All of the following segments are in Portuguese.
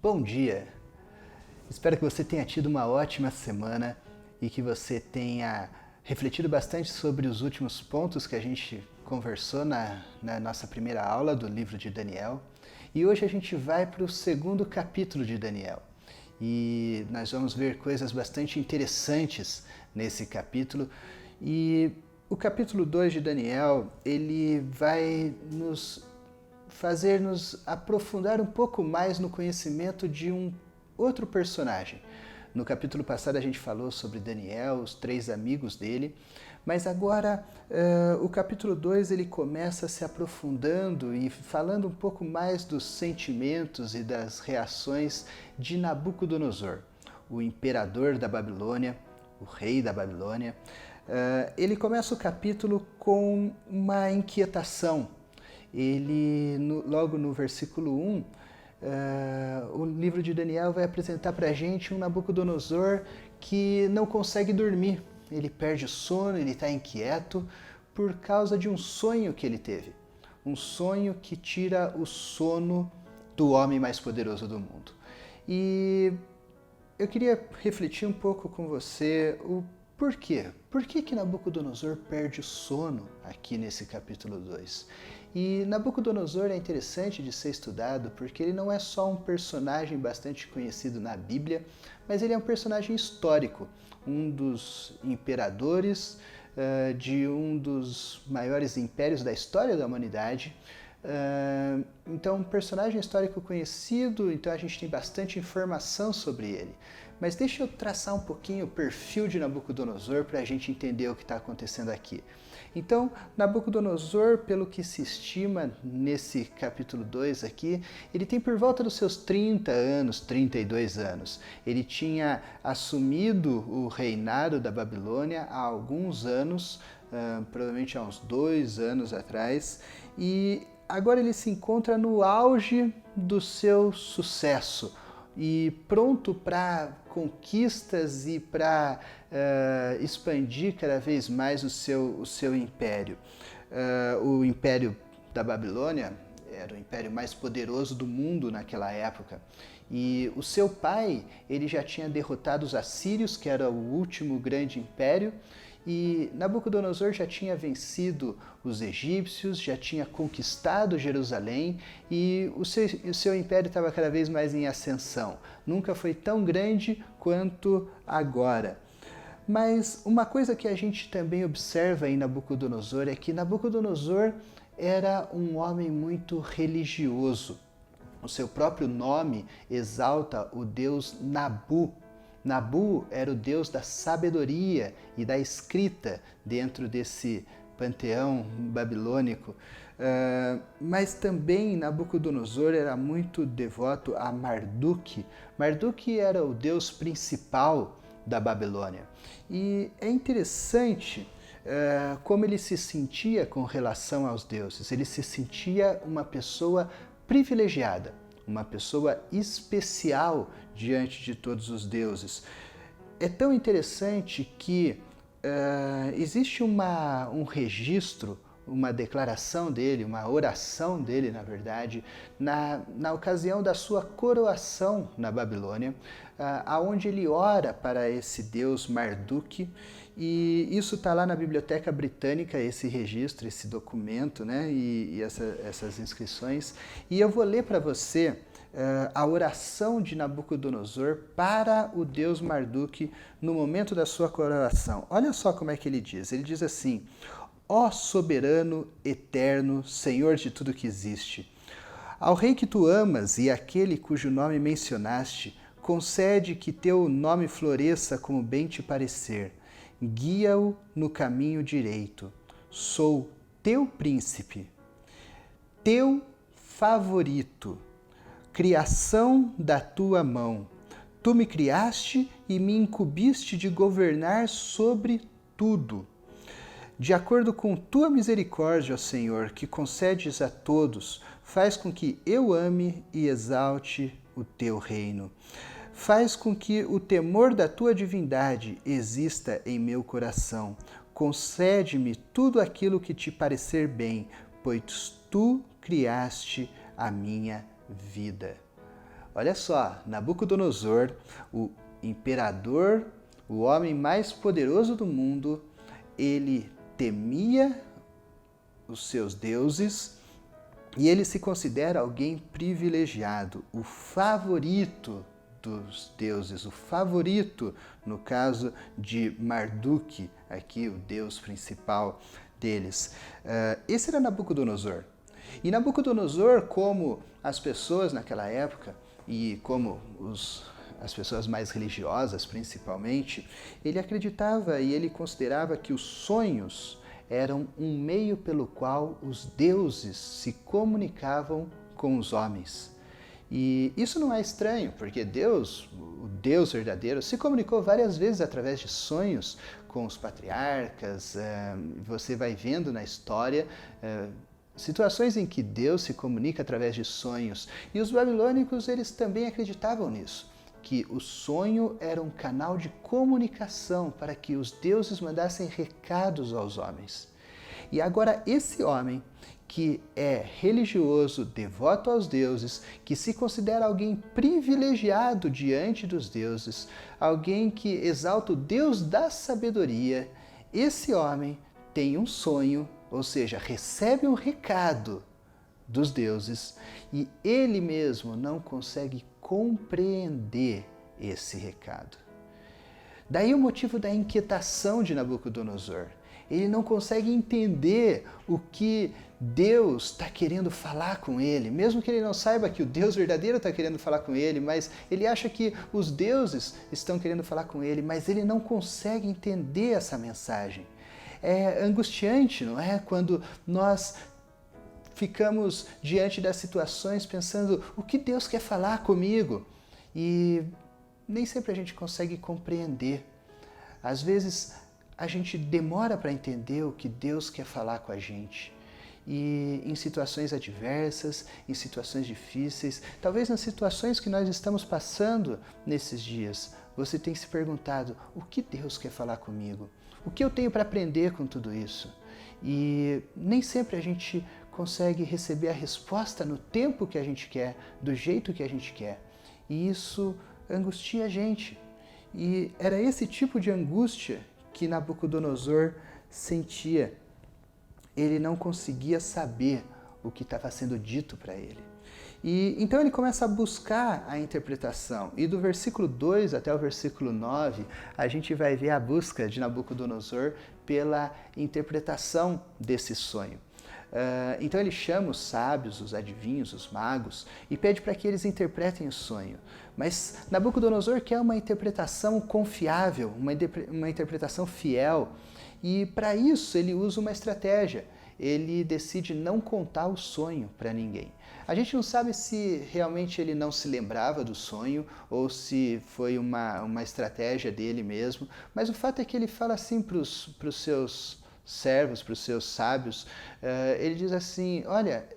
Bom dia! Espero que você tenha tido uma ótima semana e que você tenha refletido bastante sobre os últimos pontos que a gente conversou na nossa primeira aula do livro de Daniel. E hoje a gente vai para o segundo capítulo de Daniel. E nós vamos ver coisas bastante interessantes nesse capítulo. E o capítulo 2 de Daniel, ele vai fazer nos aprofundar um pouco mais no conhecimento de um outro personagem. No capítulo passado a gente falou sobre Daniel, os 3 amigos dele, mas agora o capítulo 2 ele começa se aprofundando e falando um pouco mais dos sentimentos e das reações de Nabucodonosor, o imperador da Babilônia, o rei da Babilônia. Ele começa o capítulo com uma inquietação. Logo no versículo 1, o livro de Daniel vai apresentar para a gente um Nabucodonosor que não consegue dormir. Ele perde o sono, ele está inquieto por causa de um sonho que ele teve. Um sonho que tira o sono do homem mais poderoso do mundo. E eu queria refletir um pouco com você o porquê. Por que Nabucodonosor perde o sono aqui nesse capítulo 2? E Nabucodonosor é interessante de ser estudado porque ele não é só um personagem bastante conhecido na Bíblia, mas ele é um personagem histórico, um dos imperadores de um dos maiores impérios da história da humanidade. Então, um personagem histórico conhecido, então a gente tem bastante informação sobre ele. Mas deixa eu traçar um pouquinho o perfil de Nabucodonosor para a gente entender o que está acontecendo aqui. Então, Nabucodonosor, pelo que se estima nesse capítulo 2 aqui, ele tem por volta dos seus 30 anos, 32 anos. Ele tinha assumido o reinado da Babilônia há alguns anos, provavelmente há uns 2 anos atrás, e agora ele se encontra no auge do seu sucesso e pronto para conquistas e para expandir cada vez mais o seu império. O império da Babilônia era o império mais poderoso do mundo naquela época. E o seu pai, ele já tinha derrotado os assírios, que era o último grande império, e Nabucodonosor já tinha vencido os egípcios, já tinha conquistado Jerusalém e o seu império estava cada vez mais em ascensão. Nunca foi tão grande quanto agora. Mas uma coisa que a gente também observa em Nabucodonosor é que Nabucodonosor era um homem muito religioso. O seu próprio nome exalta o deus Nabu. Nabu era o deus da sabedoria e da escrita dentro desse panteão babilônico. Mas também Nabucodonosor era muito devoto a Marduk. Marduk era o deus principal da Babilônia. E é interessante como ele se sentia com relação aos deuses. Ele se sentia uma pessoa privilegiada, uma pessoa especial diante de todos os deuses. É tão interessante que existe um registro, uma declaração dele, uma oração dele, na verdade, na ocasião da sua coroação na Babilônia, aonde ele ora para esse deus Marduk, e isso está lá na Biblioteca Britânica, esse registro, esse documento, né, e essas inscrições. E eu vou ler para você a oração de Nabucodonosor para o deus Marduk no momento da sua coroação. Olha só como é que ele diz. Ele diz assim: ó soberano, eterno, Senhor de tudo que existe, ao rei que tu amas e àquele cujo nome mencionaste, concede que teu nome floresça como bem te parecer. Guia-o no caminho direito. Sou teu príncipe, teu favorito, criação da tua mão. Tu me criaste e me incumbiste de governar sobre tudo. De acordo com tua misericórdia, ó Senhor, que concedes a todos, faz com que eu ame e exalte o teu reino. Faz com que o temor da tua divindade exista em meu coração. Concede-me tudo aquilo que te parecer bem, pois tu criaste a minha vida. Olha só, Nabucodonosor, o imperador, o homem mais poderoso do mundo, ele temia os seus deuses e ele se considera alguém privilegiado, o favorito dos deuses, o favorito, no caso de Marduk, aqui o deus principal deles. Esse era Nabucodonosor. E Nabucodonosor, como as pessoas naquela época, e como as pessoas mais religiosas principalmente, ele acreditava e ele considerava que os sonhos eram um meio pelo qual os deuses se comunicavam com os homens. E isso não é estranho, porque Deus, o Deus verdadeiro, se comunicou várias vezes através de sonhos com os patriarcas. Você vai vendo na história situações em que Deus se comunica através de sonhos. E os babilônicos, eles também acreditavam nisso, que o sonho era um canal de comunicação para que os deuses mandassem recados aos homens. E agora esse homem, que é religioso, devoto aos deuses, que se considera alguém privilegiado diante dos deuses, alguém que exalta o Deus da sabedoria, esse homem tem um sonho, ou seja, recebe um recado dos deuses e ele mesmo não consegue compreender esse recado. Daí o motivo da inquietação de Nabucodonosor. Ele não consegue entender o que Deus está querendo falar com ele, mesmo que ele não saiba que o Deus verdadeiro está querendo falar com ele, mas ele acha que os deuses estão querendo falar com ele, mas ele não consegue entender essa mensagem. É angustiante, não é? Quando nós ficamos diante das situações pensando o que Deus quer falar comigo e nem sempre a gente consegue compreender. Às vezes a gente demora para entender o que Deus quer falar com a gente. E em situações adversas, em situações difíceis, talvez nas situações que nós estamos passando nesses dias, você tem se perguntado o que Deus quer falar comigo? O que eu tenho para aprender com tudo isso? E nem sempre a gente consegue receber a resposta no tempo que a gente quer, do jeito que a gente quer. E isso angustia a gente. E era esse tipo de angústia que Nabucodonosor sentia. Ele não conseguia saber o que estava sendo dito para ele. E então ele começa a buscar a interpretação. E do versículo 2 até o versículo 9, a gente vai ver a busca de Nabucodonosor pela interpretação desse sonho. Então ele chama os sábios, os adivinhos, os magos e pede para que eles interpretem o sonho. Mas Nabucodonosor quer uma interpretação confiável, uma interpretação fiel. E para isso ele usa uma estratégia. Ele decide não contar o sonho para ninguém. A gente não sabe se realmente ele não se lembrava do sonho ou se foi uma estratégia dele mesmo, mas o fato é que ele fala assim para os seus servos, para os seus sábios, ele diz assim, olha,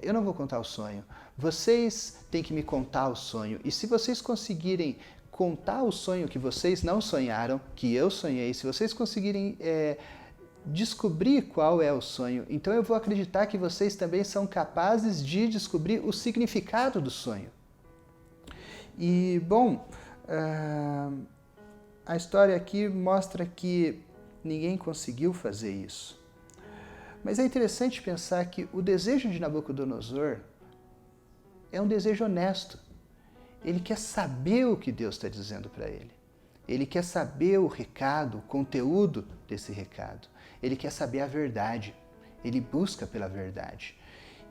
eu não vou contar o sonho, vocês têm que me contar o sonho, e se vocês conseguirem contar o sonho que vocês não sonharam, que eu sonhei, se vocês conseguirem descobrir qual é o sonho, então eu vou acreditar que vocês também são capazes de descobrir o significado do sonho. E, bom, a história aqui mostra que ninguém conseguiu fazer isso. Mas é interessante pensar que o desejo de Nabucodonosor é um desejo honesto. Ele quer saber o que Deus está dizendo para ele. Ele quer saber o recado, o conteúdo desse recado. Ele quer saber a verdade. Ele busca pela verdade.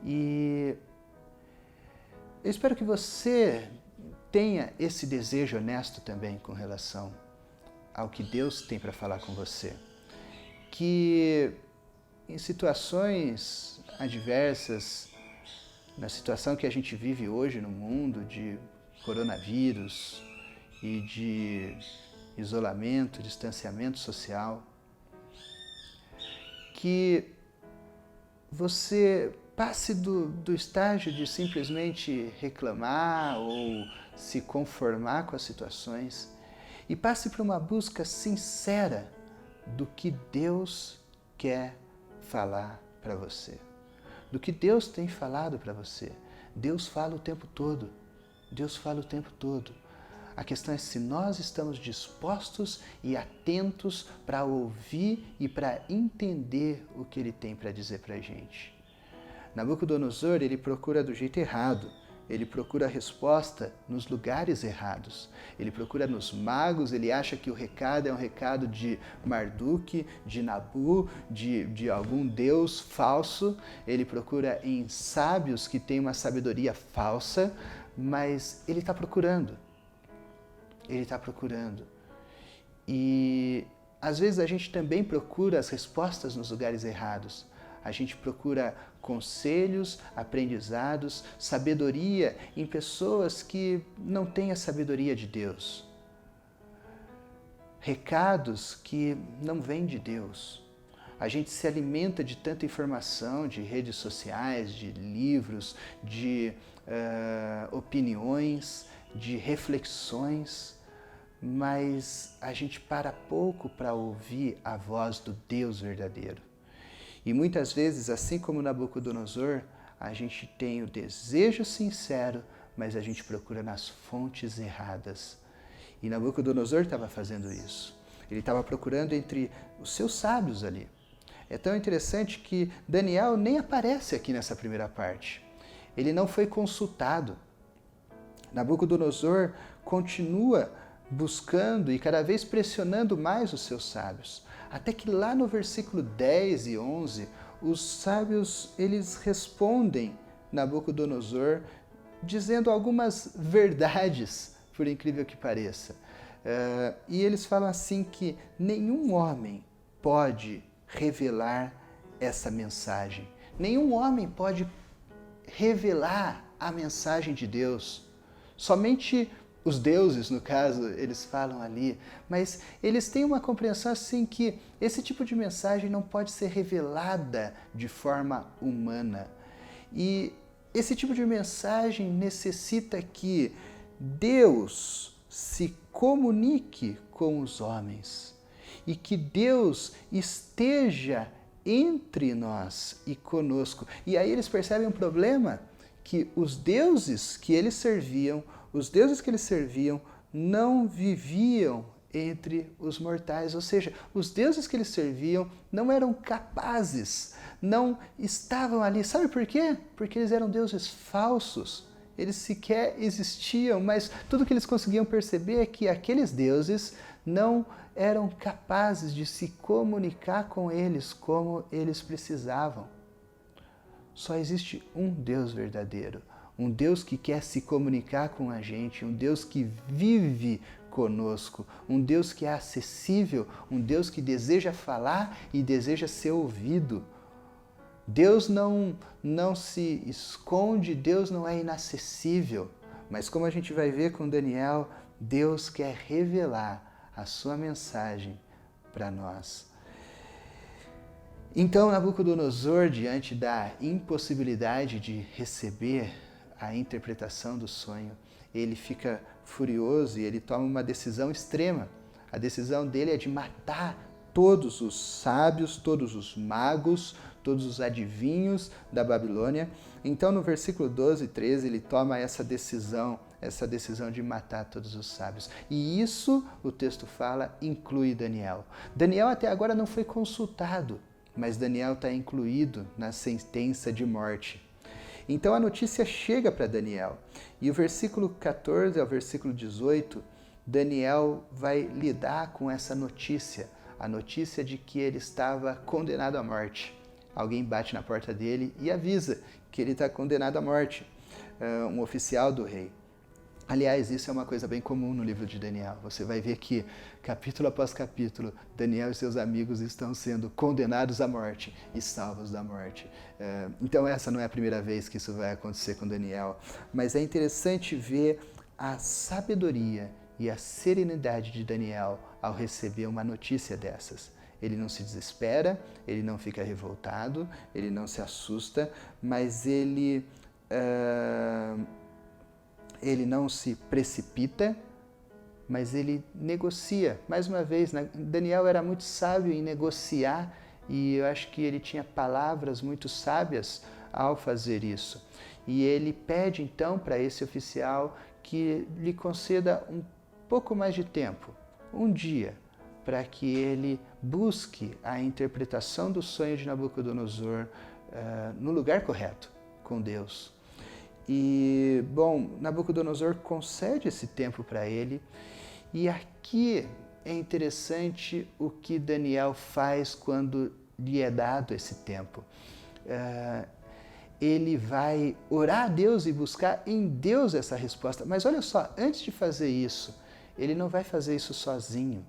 E eu espero que você tenha esse desejo honesto também com relação ao que Deus tem para falar com você. Que em situações adversas, na situação que a gente vive hoje no mundo de coronavírus e de isolamento, distanciamento social, que você passe do estágio de simplesmente reclamar ou se conformar com as situações e passe para uma busca sincera do que Deus quer falar para você, do que Deus tem falado para você. Deus fala o tempo todo. Deus fala o tempo todo. A questão é se nós estamos dispostos e atentos para ouvir e para entender o que Ele tem para dizer para a gente. Nabucodonosor, ele procura do jeito errado. Ele procura a resposta nos lugares errados. Ele procura nos magos, ele acha que o recado é um recado de Marduk, de Nabu, de algum deus falso. Ele procura em sábios que têm uma sabedoria falsa, mas ele está procurando. Ele está procurando. E às vezes a gente também procura as respostas nos lugares errados. A gente procura conselhos, aprendizados, sabedoria em pessoas que não têm a sabedoria de Deus. Recados que não vêm de Deus. A gente se alimenta de tanta informação, de redes sociais, de livros, de opiniões, de reflexões, mas a gente para pouco para ouvir a voz do Deus verdadeiro. E muitas vezes, assim como Nabucodonosor, a gente tem o desejo sincero, mas a gente procura nas fontes erradas. E Nabucodonosor estava fazendo isso. Ele estava procurando entre os seus sábios ali. É tão interessante que Daniel nem aparece aqui nessa primeira parte. Ele não foi consultado. Nabucodonosor continua buscando e cada vez pressionando mais os seus sábios. Até que lá no versículo 10 e 11, os sábios eles respondem Nabucodonosor dizendo algumas verdades, por incrível que pareça. E eles falam assim que nenhum homem pode revelar essa mensagem. Nenhum homem pode revelar a mensagem de Deus. Somente os deuses, no caso, eles falam ali, mas eles têm uma compreensão assim que esse tipo de mensagem não pode ser revelada de forma humana. E esse tipo de mensagem necessita que Deus se comunique com os homens e que Deus esteja entre nós e conosco. E aí eles percebem um problema, que os deuses que eles serviam não viviam entre os mortais, ou seja, os deuses que eles serviam não eram capazes, não estavam ali. Sabe por quê? Porque eles eram deuses falsos, eles sequer existiam, mas tudo que eles conseguiam perceber é que aqueles deuses não eram capazes de se comunicar com eles como eles precisavam. Só existe um Deus verdadeiro. Um Deus que quer se comunicar com a gente, um Deus que vive conosco, um Deus que é acessível, um Deus que deseja falar e deseja ser ouvido. Deus não se esconde, Deus não é inacessível, mas como a gente vai ver com Daniel, Deus quer revelar a sua mensagem para nós. Então Nabucodonosor, diante da impossibilidade de receber a interpretação do sonho, ele fica furioso e ele toma uma decisão extrema. A decisão dele é de matar todos os sábios, todos os magos, todos os adivinhos da Babilônia. Então no versículo 12 e 13 ele toma essa decisão de matar todos os sábios. E isso, o texto fala, inclui Daniel. Daniel até agora não foi consultado, mas Daniel está incluído na sentença de morte. Então a notícia chega para Daniel. E o versículo 14 ao versículo 18, Daniel vai lidar com essa notícia, a notícia de que ele estava condenado à morte. Alguém bate na porta dele e avisa que ele está condenado à morte, um oficial do rei. Aliás, isso é uma coisa bem comum no livro de Daniel. Você vai ver que, capítulo após capítulo, Daniel e seus amigos estão sendo condenados à morte e salvos da morte. Então essa não é a primeira vez que isso vai acontecer com Daniel, mas é interessante ver a sabedoria e a serenidade de Daniel ao receber uma notícia dessas. Ele não se desespera, ele não fica revoltado, ele não se assusta, mas ele não se precipita, mas ele negocia. Mais uma vez, Daniel era muito sábio em negociar e eu acho que ele tinha palavras muito sábias ao fazer isso. E ele pede então para esse oficial que lhe conceda um pouco mais de tempo, um dia, para que ele busque a interpretação do sonho de Nabucodonosor no lugar correto, com Deus. E, bom, Nabucodonosor concede esse tempo para ele, e aqui é interessante o que Daniel faz quando lhe é dado esse tempo. Ele vai orar a Deus e buscar em Deus essa resposta. Mas olha só, antes de fazer isso, ele não vai fazer isso sozinho.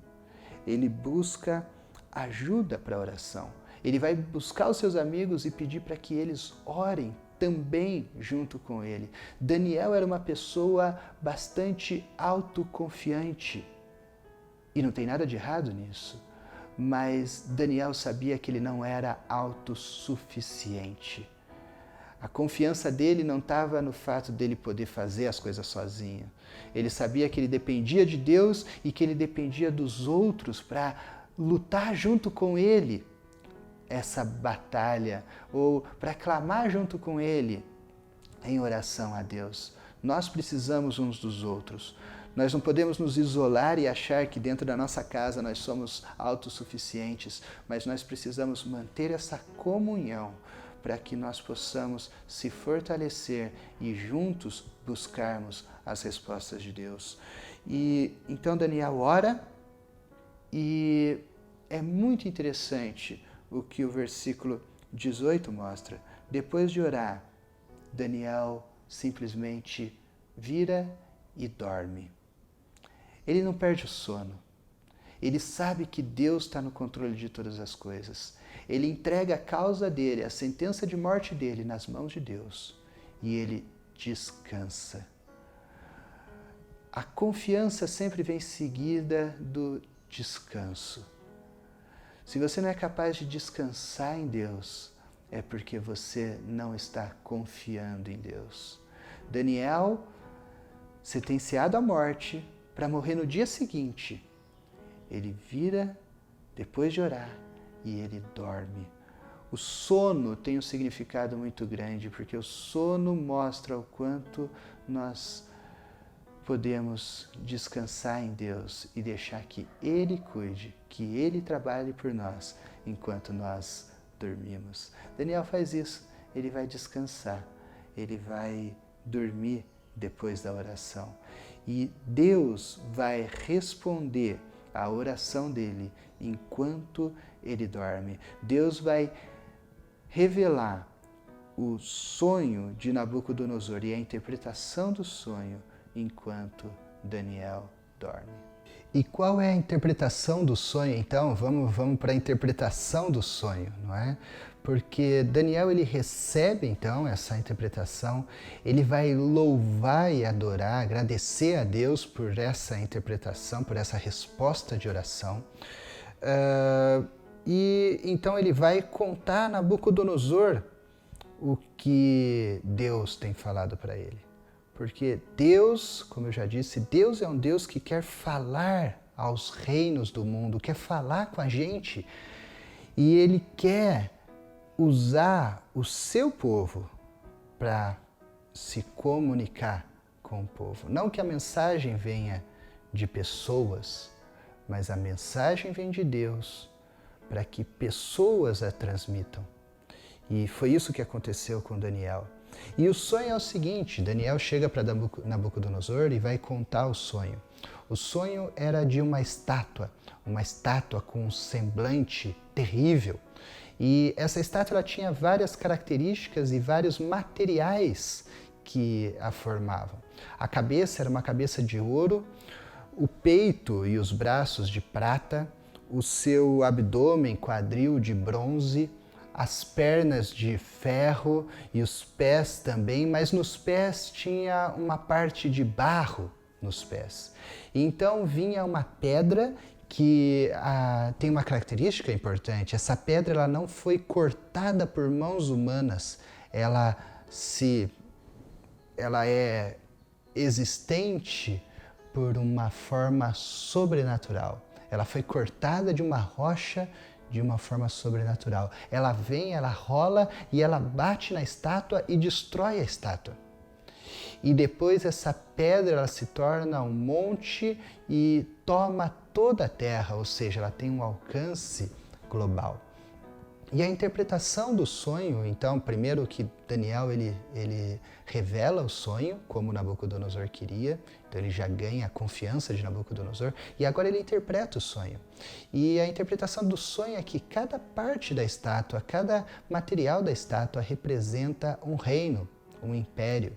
Ele busca ajuda para a oração. Ele vai buscar os seus amigos e pedir para que eles orem também junto com ele. Daniel era uma pessoa bastante autoconfiante. E não tem nada de errado nisso. Mas Daniel sabia que ele não era autossuficiente. A confiança dele não estava no fato dele poder fazer as coisas sozinho. Ele sabia que ele dependia de Deus e que ele dependia dos outros para lutar junto com ele essa batalha, ou para clamar junto com ele em oração a Deus. Nós precisamos uns dos outros. Nós não podemos nos isolar e achar que dentro da nossa casa nós somos autossuficientes, mas nós precisamos manter essa comunhão para que nós possamos se fortalecer e juntos buscarmos as respostas de Deus. E então Daniel ora, e é muito interessante o que o versículo 18 mostra. Depois de orar, Daniel simplesmente vira e dorme. Ele não perde o sono. Ele sabe que Deus está no controle de todas as coisas. Ele entrega a causa dele, a sentença de morte dele nas mãos de Deus. E ele descansa. A confiança sempre vem seguida do descanso. Se você não é capaz de descansar em Deus, é porque você não está confiando em Deus. Daniel, sentenciado à morte, para morrer no dia seguinte, ele vira depois de orar e ele dorme. O sono tem um significado muito grande, porque o sono mostra o quanto nós podemos descansar em Deus e deixar que Ele cuide, que Ele trabalhe por nós enquanto nós dormimos. Daniel faz isso, ele vai descansar, ele vai dormir depois da oração. E Deus vai responder a oração dele enquanto ele dorme. Deus vai revelar o sonho de Nabucodonosor e a interpretação do sonho enquanto Daniel dorme. E qual é a interpretação do sonho, então? Vamos para a interpretação do sonho, não é? Porque Daniel, ele recebe, então, essa interpretação, ele vai louvar e adorar, agradecer a Deus por essa interpretação, por essa resposta de oração. E então ele vai contar a Nabucodonosor o que Deus tem falado para ele. Porque Deus, como eu já disse, Deus é um Deus que quer falar aos reinos do mundo, quer falar com a gente. E Ele quer usar o seu povo para se comunicar com o povo. Não que a mensagem venha de pessoas, mas a mensagem vem de Deus para que pessoas a transmitam. E foi isso que aconteceu com Daniel. E o sonho é o seguinte, Daniel chega para Nabucodonosor e vai contar o sonho. O sonho era de uma estátua com um semblante terrível. E essa estátua ela tinha várias características e vários materiais que a formavam. A cabeça era uma cabeça de ouro, o peito e os braços de prata, o seu abdômen, quadril de bronze, as pernas de ferro e os pés também, mas nos pés tinha uma parte de barro nos pés. E então vinha uma pedra que tem uma característica importante. Essa pedra ela não foi cortada por mãos humanas, ela é existente por uma forma sobrenatural. Ela foi cortada de uma rocha de uma forma sobrenatural. Ela vem, ela rola e ela bate na estátua e destrói a estátua. e depois essa pedra ela se torna um monte e toma toda a terra, ou seja, ela tem um alcance global. E a interpretação do sonho, então, primeiro que Daniel ele revela o sonho, como Nabucodonosor queria, então ele já ganha a confiança de Nabucodonosor, e agora ele interpreta o sonho. E a interpretação do sonho é que cada parte da estátua, cada material da estátua representa um reino, um império.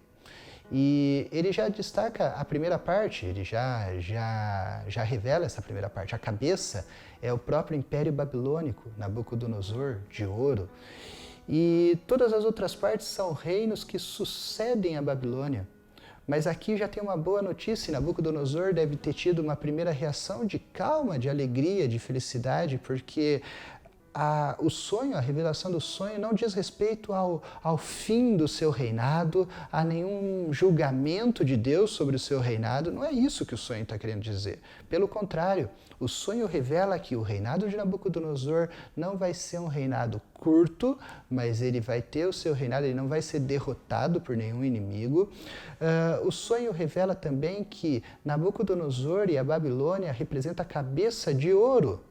E ele já destaca a primeira parte, ele já revela essa primeira parte. A cabeça é o próprio Império Babilônico, Nabucodonosor, de ouro. E todas as outras partes são reinos que sucedem a Babilônia. Mas aqui já tem uma boa notícia, Nabucodonosor deve ter tido uma primeira reação de calma, de alegria, de felicidade, porque o sonho, a revelação do sonho não diz respeito ao fim do seu reinado, a nenhum julgamento de Deus sobre o seu reinado. Não é isso que o sonho está querendo dizer. Pelo contrário, o sonho revela que o reinado de Nabucodonosor não vai ser um reinado curto, mas ele vai ter o seu reinado, ele não vai ser derrotado por nenhum inimigo. O sonho revela também que Nabucodonosor e a Babilônia representam a cabeça de ouro.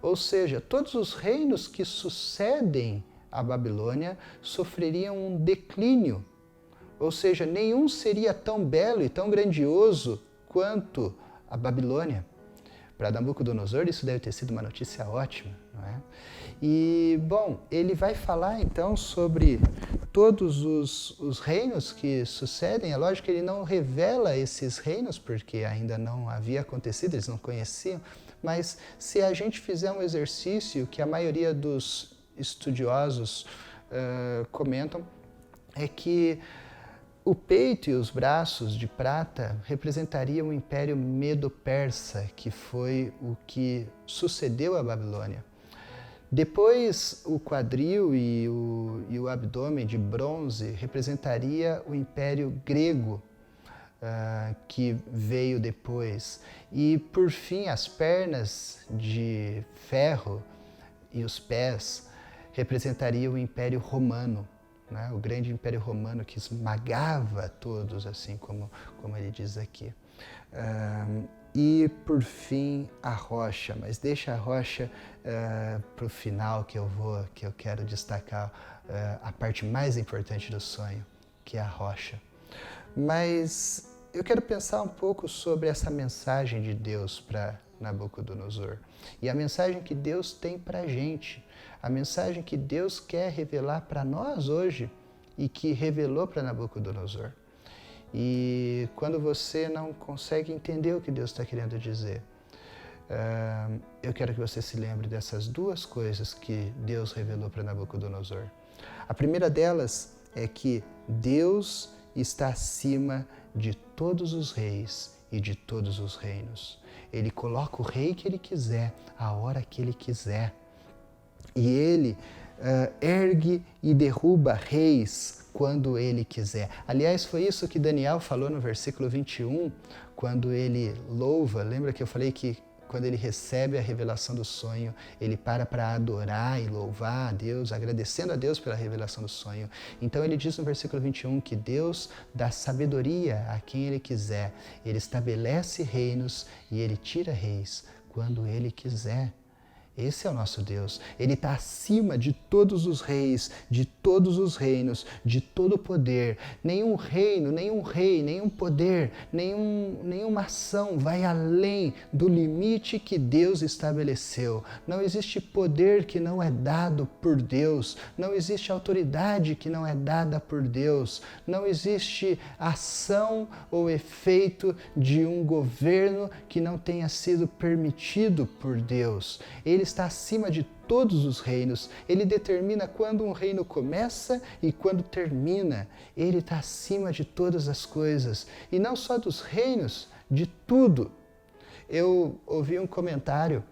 Ou seja, todos os reinos que sucedem a Babilônia sofreriam um declínio. Ou seja, nenhum seria tão belo e tão grandioso quanto a Babilônia. Para Nabucodonosor isso deve ter sido uma notícia ótima, não é? E, bom, ele vai falar então sobre todos os reinos que sucedem. É lógico que ele não revela esses reinos, porque ainda não havia acontecido, eles não conheciam. Mas se a gente fizer um exercício que a maioria dos estudiosos comentam, é que o peito e os braços de prata representariam o Império Medo-Persa, que foi o que sucedeu à Babilônia. Depois, o quadril e o abdômen de bronze representaria o Império Grego, que veio depois. E, por fim, as pernas de ferro e os pés representariam o Império Romano, né? O grande Império Romano que esmagava todos, assim como ele diz aqui. E, por fim, a rocha, mas deixa a rocha para o final, que eu quero destacar a parte mais importante do sonho, que é a rocha. Mas eu quero pensar um pouco sobre essa mensagem de Deus para Nabucodonosor. E a mensagem que Deus tem para a gente. A mensagem que Deus quer revelar para nós hoje e que revelou para Nabucodonosor. E quando você não consegue entender o que Deus está querendo dizer, eu quero que você se lembre dessas duas coisas que Deus revelou para Nabucodonosor. A primeira delas é que Deus está acima de todos os reis e de todos os reinos. Ele coloca o rei que ele quiser, a hora que ele quiser. E ele ergue e derruba reis quando ele quiser. Aliás, foi isso que Daniel falou no versículo 21, quando ele louva. Lembra que eu falei que quando ele recebe a revelação do sonho, ele para adorar e louvar a Deus, agradecendo a Deus pela revelação do sonho. Então ele diz no versículo 21 que Deus dá sabedoria a quem ele quiser. Ele estabelece reinos e ele tira reis quando ele quiser. Esse é o nosso Deus. Ele está acima de todos os reis, de todos os reinos, de todo o poder. Nenhum reino, nenhum rei, nenhum poder, nenhuma ação vai além do limite que Deus estabeleceu. Não existe poder que não é dado por Deus. Não existe autoridade que não é dada por Deus. Não existe ação ou efeito de um governo que não tenha sido permitido por Deus. Ele está acima de todos os reinos. Ele determina quando um reino começa e quando termina. Ele está acima de todas as coisas. E não só dos reinos, de tudo. Eu ouvi um comentário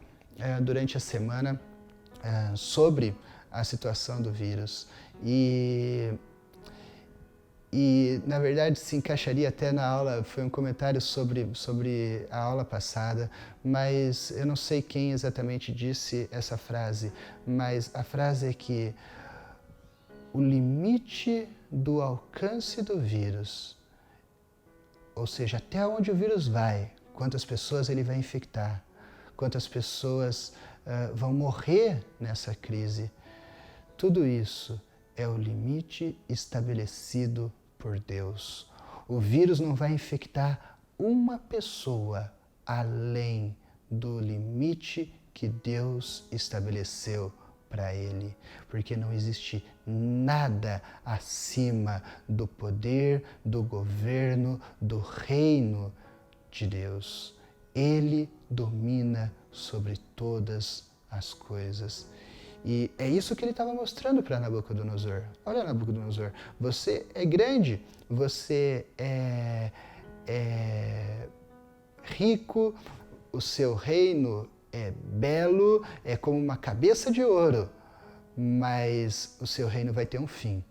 durante a semana sobre a situação do vírus. E, na verdade, se encaixaria até na aula, foi um comentário sobre a aula passada, mas eu não sei quem exatamente disse essa frase, mas a frase é que o limite do alcance do vírus ou seja, até onde o vírus vai, quantas pessoas ele vai infectar, quantas pessoas vão morrer nessa crise. Tudo isso é o limite estabelecido por Deus. O vírus não vai infectar uma pessoa além do limite que Deus estabeleceu para ele, porque não existe nada acima do poder, do governo, do reino de Deus. Ele domina sobre todas as coisas. E é isso que ele estava mostrando para Nabucodonosor. Olha, Nabucodonosor, você é grande, você é rico, o seu reino é belo, é como uma cabeça de ouro, mas o seu reino vai ter um fim.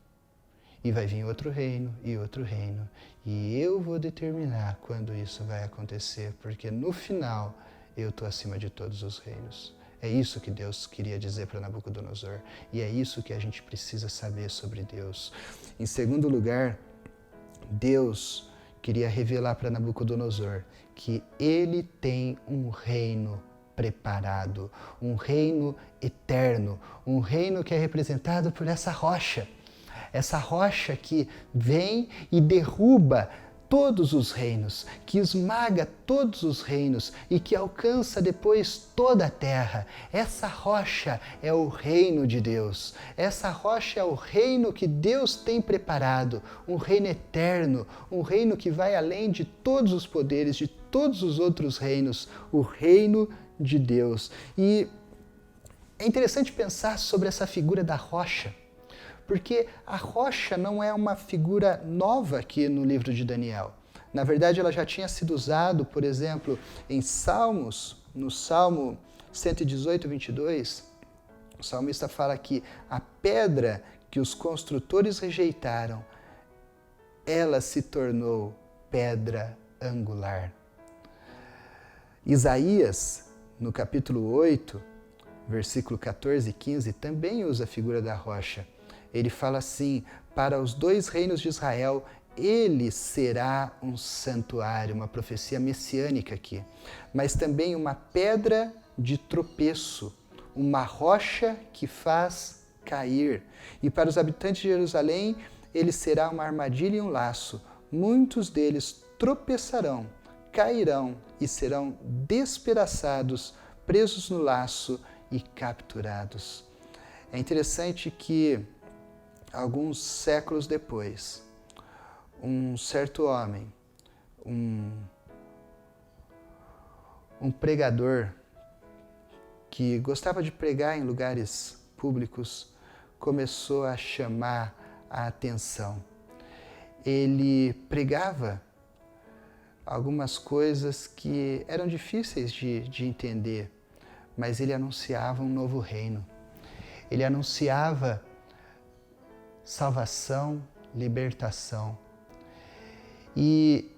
E vai vir outro reino e outro reino. E eu vou determinar quando isso vai acontecer, porque no final eu estou acima de todos os reinos. É isso que Deus queria dizer para Nabucodonosor. E é isso que a gente precisa saber sobre Deus. Em segundo lugar, Deus queria revelar para Nabucodonosor que ele tem um reino preparado, um reino eterno, um reino que é representado por essa rocha que vem e derruba todos os reinos, que esmaga todos os reinos e que alcança depois toda a terra. Essa rocha é o reino de Deus. Essa rocha é o reino que Deus tem preparado, um reino eterno, um reino que vai além de todos os poderes, de todos os outros reinos, o reino de Deus. E é interessante pensar sobre essa figura da rocha, porque a rocha não é uma figura nova aqui no livro de Daniel. Na verdade, ela já tinha sido usada, por exemplo, em Salmos, no Salmo 118, 22, o salmista fala que a pedra que os construtores rejeitaram, ela se tornou pedra angular. Isaías, no capítulo 8, versículo 14 e 15, também usa a figura da rocha. Ele fala assim: para os dois reinos de Israel, ele será um santuário, uma profecia messiânica aqui, mas também uma pedra de tropeço, uma rocha que faz cair. E para os habitantes de Jerusalém, ele será uma armadilha e um laço. Muitos deles tropeçarão, cairão e serão despedaçados, presos no laço e capturados. É interessante que alguns séculos depois, um certo homem, um pregador que gostava de pregar em lugares públicos, começou a chamar a atenção. Ele pregava algumas coisas que eram difíceis de entender, mas ele anunciava um novo reino. Ele anunciava salvação, libertação. E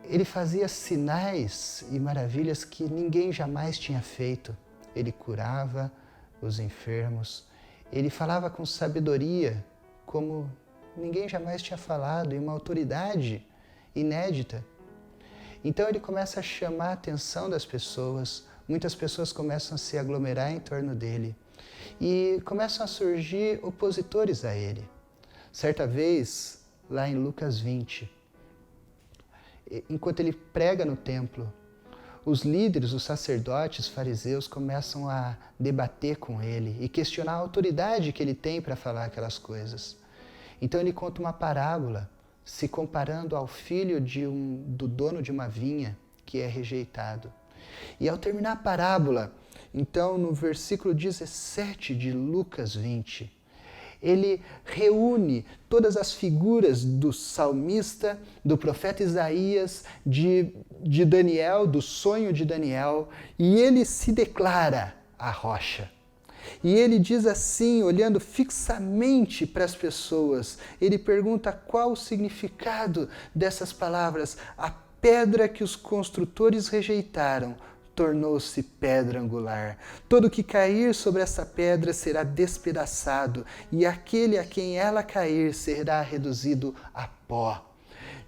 ele fazia sinais e maravilhas que ninguém jamais tinha feito. Ele curava os enfermos, ele falava com sabedoria, como ninguém jamais tinha falado, e uma autoridade inédita. Então ele começa a chamar a atenção das pessoas, muitas pessoas começam a se aglomerar em torno dele e começam a surgir opositores a ele. Certa vez, lá em Lucas 20, enquanto ele prega no templo, os líderes, os sacerdotes, fariseus começam a debater com ele e questionar a autoridade que ele tem para falar aquelas coisas. Então ele conta uma parábola, se comparando ao filho do dono de uma vinha que é rejeitado. E ao terminar a parábola, então no versículo 17 de Lucas 20, ele reúne todas as figuras do salmista, do profeta Isaías, de Daniel, do sonho de Daniel, e ele se declara a rocha. E ele diz assim, olhando fixamente para as pessoas, ele pergunta qual o significado dessas palavras. A pedra que os construtores rejeitaram tornou-se pedra angular. Todo que cair sobre essa pedra será despedaçado, e aquele a quem ela cair será reduzido a pó.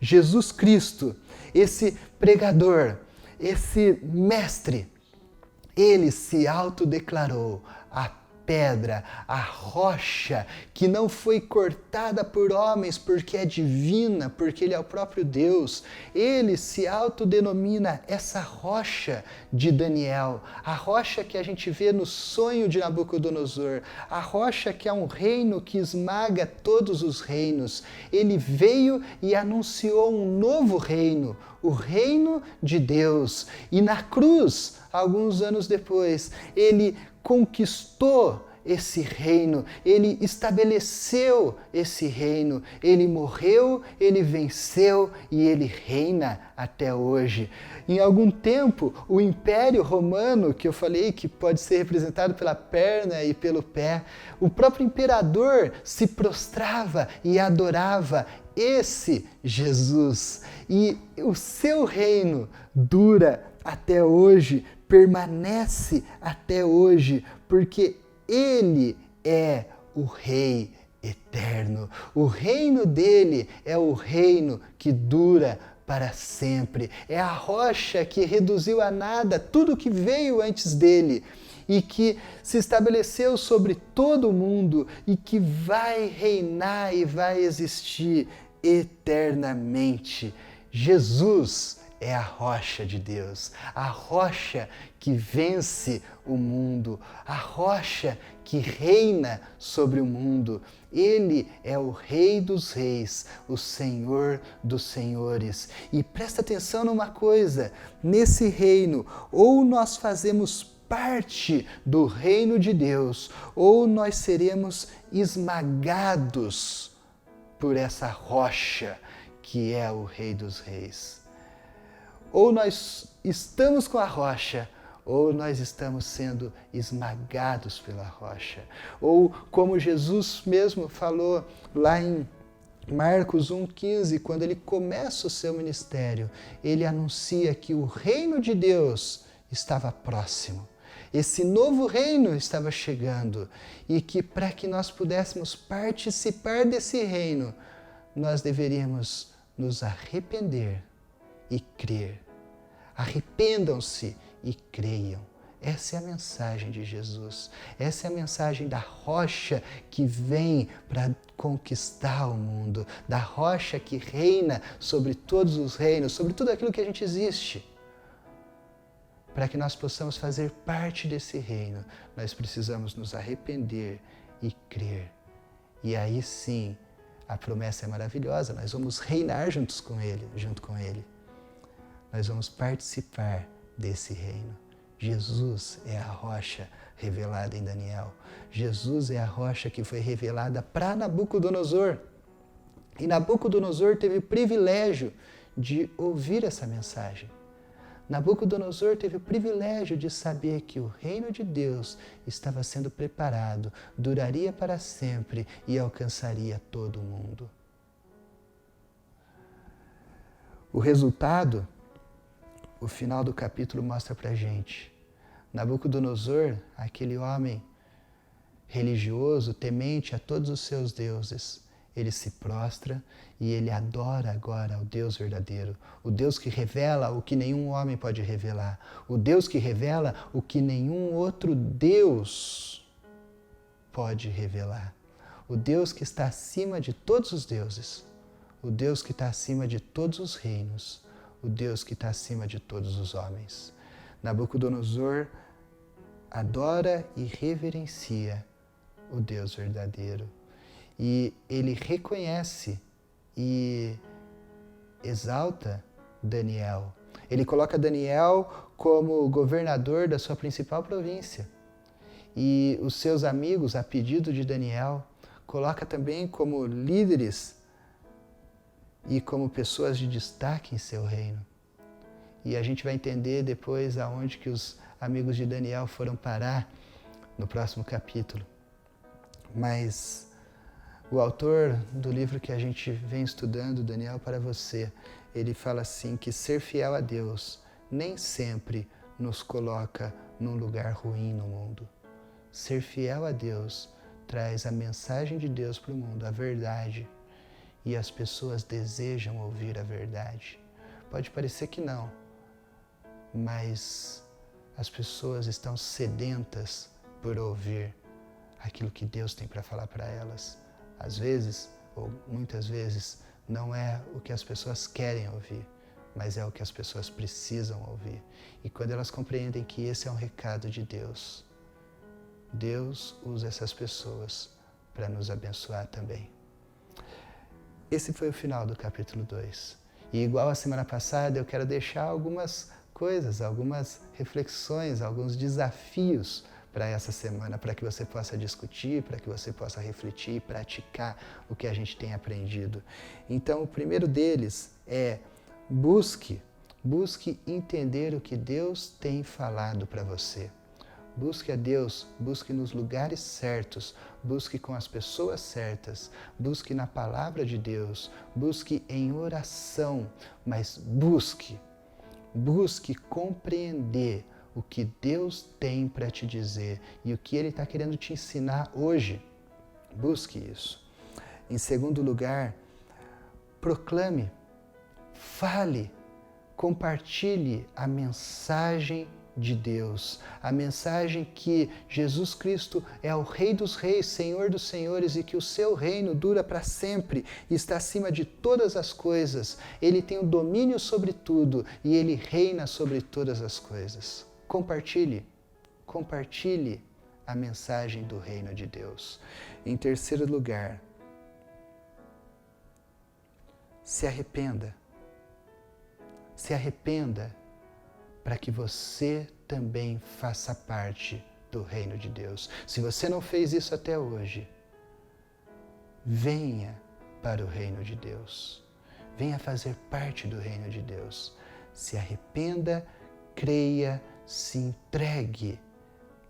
Jesus Cristo, esse pregador, esse mestre, ele se autodeclarou a pedra, a rocha que não foi cortada por homens porque é divina, porque ele é o próprio Deus. Ele se autodenomina essa rocha de Daniel, a rocha que a gente vê no sonho de Nabucodonosor, a rocha que é um reino que esmaga todos os reinos. Ele veio e anunciou um novo reino, o reino de Deus. E na cruz, alguns anos depois, ele conquistou esse reino, ele estabeleceu esse reino, ele morreu, ele venceu e ele reina até hoje. Em algum tempo, o Império Romano, que eu falei que pode ser representado pela perna e pelo pé, o próprio imperador se prostrava e adorava esse Jesus. E o seu reino dura até hoje, permanece até hoje, porque ele é o Rei eterno. O reino dele é o reino que dura para sempre. É a rocha que reduziu a nada tudo que veio antes dele e que se estabeleceu sobre todo o mundo e que vai reinar e vai existir eternamente. Jesus é a rocha de Deus, a rocha que vence o mundo, a rocha que reina sobre o mundo. Ele é o Rei dos Reis, o Senhor dos Senhores. E presta atenção numa coisa, nesse reino, ou nós fazemos parte do reino de Deus, ou nós seremos esmagados por essa rocha que é o Rei dos Reis. Ou nós estamos com a rocha, ou nós estamos sendo esmagados pela rocha. Ou como Jesus mesmo falou lá em Marcos 1,15, quando ele começa o seu ministério, ele anuncia que o reino de Deus estava próximo. Esse novo reino estava chegando e que para que nós pudéssemos participar desse reino, nós deveríamos nos arrepender e crer. Arrependam-se e creiam. Essa é a mensagem de Jesus. Essa é a mensagem da rocha que vem para conquistar o mundo, da rocha que reina sobre todos os reinos, sobre tudo aquilo que a gente existe. Para que nós possamos fazer parte desse reino, nós precisamos nos arrepender e crer. E aí sim, a promessa é maravilhosa, nós vamos reinar junto com Ele. Nós vamos participar desse reino. Jesus é a rocha revelada em Daniel. Jesus é a rocha que foi revelada para Nabucodonosor. E Nabucodonosor teve o privilégio de ouvir essa mensagem. Nabucodonosor teve o privilégio de saber que o reino de Deus estava sendo preparado, duraria para sempre e alcançaria todo o mundo. O resultado, o final do capítulo mostra para a gente. Nabucodonosor, aquele homem religioso, temente a todos os seus deuses, ele se prostra e ele adora agora o Deus verdadeiro, o Deus que revela o que nenhum homem pode revelar, o Deus que revela o que nenhum outro Deus pode revelar, o Deus que está acima de todos os deuses, o Deus que está acima de todos os reinos, o Deus que está acima de todos os homens. Nabucodonosor adora e reverencia o Deus verdadeiro. E ele reconhece e exalta Daniel. Ele coloca Daniel como governador da sua principal província. E os seus amigos, a pedido de Daniel, coloca também como líderes e como pessoas de destaque em seu reino. E a gente vai entender depois aonde que os amigos de Daniel foram parar no próximo capítulo. Mas o autor do livro que a gente vem estudando, Daniel para você, ele fala assim que ser fiel a Deus nem sempre nos coloca num lugar ruim no mundo. Ser fiel a Deus traz a mensagem de Deus para o mundo, a verdade. e as pessoas desejam ouvir a verdade? Pode parecer que não, mas as pessoas estão sedentas por ouvir aquilo que Deus tem para falar para elas. Às vezes, ou muitas vezes, não é o que as pessoas querem ouvir, mas é o que as pessoas precisam ouvir. E quando elas compreendem que esse é um recado de Deus, Deus usa essas pessoas para nos abençoar também. Esse foi o final do capítulo 2. E igual a semana passada, eu quero deixar algumas coisas, algumas reflexões, alguns desafios para essa semana, para que você possa discutir, para que você possa refletir e praticar o que a gente tem aprendido. Então, o primeiro deles é busque entender o que Deus tem falado para você. Busque a Deus, busque nos lugares certos, busque com as pessoas certas, busque na palavra de Deus, busque em oração, mas busque compreender o que Deus tem para te dizer e o que Ele está querendo te ensinar hoje. Busque isso. Em segundo lugar, proclame, fale, compartilhe a mensagem de Deus, a mensagem que Jesus Cristo é o Rei dos Reis, Senhor dos Senhores e que o seu reino dura para sempre e está acima de todas as coisas. Ele tem o domínio sobre tudo e Ele reina sobre todas as coisas. Compartilhe a mensagem do reino de Deus. Em terceiro lugar, se arrependa para que você também faça parte do reino de Deus. Se você não fez isso até hoje, venha para o reino de Deus. Venha fazer parte do reino de Deus. Se arrependa, creia, se entregue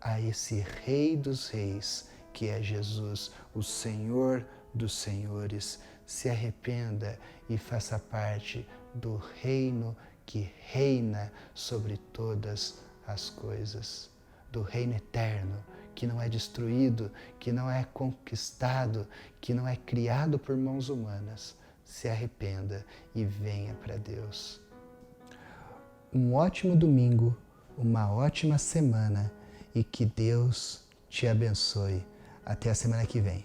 a esse Rei dos Reis, que é Jesus, o Senhor dos Senhores. Se arrependa e faça parte do reino que reina sobre todas as coisas, do reino eterno, que não é destruído, que não é conquistado, que não é criado por mãos humanas. Se arrependa e venha para Deus. Um ótimo domingo, uma ótima semana e que Deus te abençoe. Até a semana que vem.